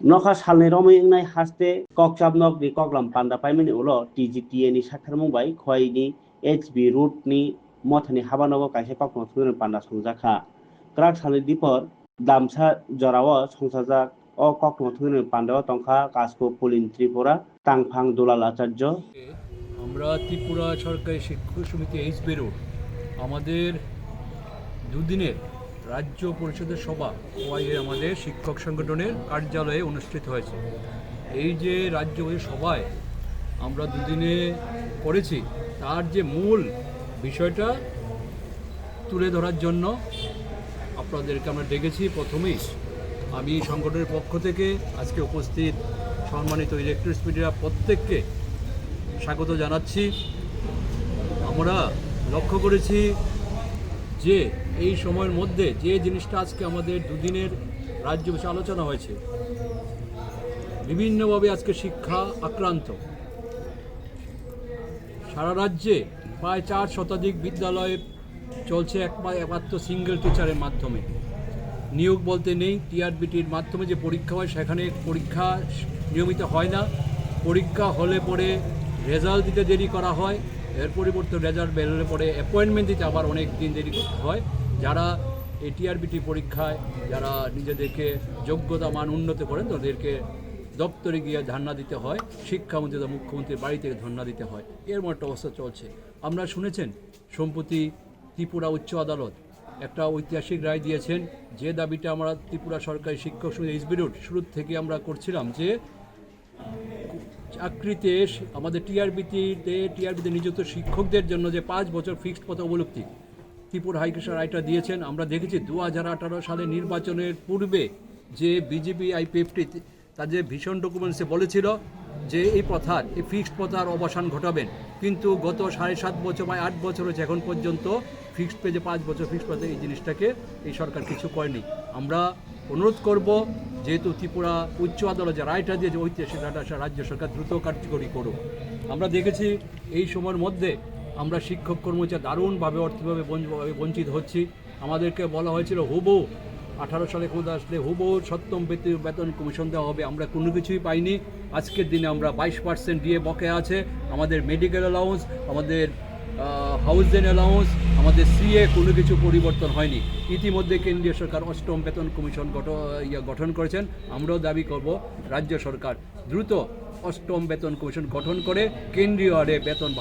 Noka salni romai ngai haste kokchap nok ni koklam panda paimani ulo TGTA ni sathar mumbai khoi ni HB route ni mothani habanogo kaisa koklam thuni panda songjaka krak salni dipor damsa jorao songsajak o koklam thuni panda tongkha kasko pulin tripura tangphang dulal acharya আমরা ত্রিপুরা সরকারি শিক্ষক সমিতি HB road আমাদের দুদিনের রাজ্য পরিষদের সভা ওয়াইয়ের আমাদের শিক্ষক সংগঠনের কার্যালয়ে অনুষ্ঠিত হয়েছে। এই যে রাজ্য সভায় আমরা দুদিনে করেছি তার যে মূল বিষয়টা তুলে ধরার জন্য আপনাদেরকে আমরা ডেকেছি। প্রথমেই আমি সংগঠনের পক্ষ থেকে আজকে উপস্থিত সম্মানিত ইলেকট্রনিক্স মিডিয়া প্রত্যেককে স্বাগত জানাচ্ছি। আমরা লক্ষ্য করেছি যে এই সময়ের মধ্যে যে জিনিসটা আজকে আমাদের দুদিনের রাজ্য বিষয়ে আলোচনা হয়েছে, বিভিন্নভাবে আজকে শিক্ষা আক্রান্ত। সারা রাজ্যে প্রায় 4 শতাধিক বিদ্যালয়ে চলছে একমাত্র সিঙ্গেল টিচারের মাধ্যমে, নিয়োগ বলতে নেই। টিআরবিটির মাধ্যমে যে পরীক্ষা হয় সেখানে পরীক্ষা নিয়মিত হয় না, পরীক্ষা হলে পরে রেজাল্ট দিতে দেরি করা হয়, এর পরিবর্তে রেজাল্ট বেরোলে পরে অ্যাপয়েন্টমেন্ট দিতে আবার অনেক দিন দেরি করতে হয়। যারা এই টিআরবিটি পরীক্ষায় যারা নিজেদেরকে যোগ্যতা মান উন্নত করেন তাদেরকে দপ্তরে গিয়ে ধর্ণা দিতে হয়, শিক্ষামন্ত্রী বা মুখ্যমন্ত্রীর বাড়ি থেকে ধর্ণা দিতে হয়, এর মতো একটা অবস্থা চলছে। আপনারা শুনেছেন সম্প্রতি ত্রিপুরা উচ্চ আদালত একটা ঐতিহাসিক রায় দিয়েছেন, যে দাবিটা আমরা ত্রিপুরা সরকারি শিক্ষক সমিতি এইচবি রোড শুরুর থেকে আমরা করছিলাম, যে চাকরিতে আমাদের টিআরবিতে নিযুক্ত শিক্ষকদের জন্য যে 5 বছর ফিক্সড পথ অবলুপ্তি ত্রিপুরা হাইকোর্ট রায়টা দিয়েছেন। আমরা দেখেছি 2018 সালে নির্বাচনের পূর্বে যে বিজেপি আইপিএফটি তাদের ভীষণ ডকুমেন্টসে বলেছিল যে এই প্রথার এই ফিক্সড প্রথার অবসান ঘটাবেন, কিন্তু গত 7.5 বছর বা 8 বছর হয়েছে এখন পর্যন্ত ফিক্সড পেজে 5 বছর ফিক্সড প্রথা এই জিনিসটাকে এই সরকার কিছু করেনি। আমরা অনুরোধ করব, যেহেতু ত্রিপুরা উচ্চ আদালত যে রায়টা দিয়ে যে ঐতিহাসিক রায়টা রাজ্য সরকার দ্রুত কার্যকরী করুক। আমরা দেখেছি এই সময়ের মধ্যে আমরা শিক্ষক কর্মচারী দারুণভাবে অর্থভাবে বঞ্চিত হচ্ছি। আমাদেরকে বলা হয়েছিল হুবহু 18 সালে খোদ আসলে হুবহু 7ম বেতন কমিশন দেওয়া হবে, আমরা কোনো কিছুই পাইনি। আজকের দিনে আমরা 22% দিয়ে বকেয়া আছে। আমাদের মেডিকেল অ্যালাউন্স, আমাদের হাউজিং অ্যালাউন্স, আমাদের সিএ কোনো কিছু পরিবর্তন হয়নি। ইতিমধ্যে কেন্দ্রীয় সরকার 8ম বেতন কমিশন গঠন করেছেন। আমরাও দাবি করব রাজ্য সরকার দ্রুত 8ম বেতন কমিশন গঠন করে কেন্দ্রীয় হারে বেতন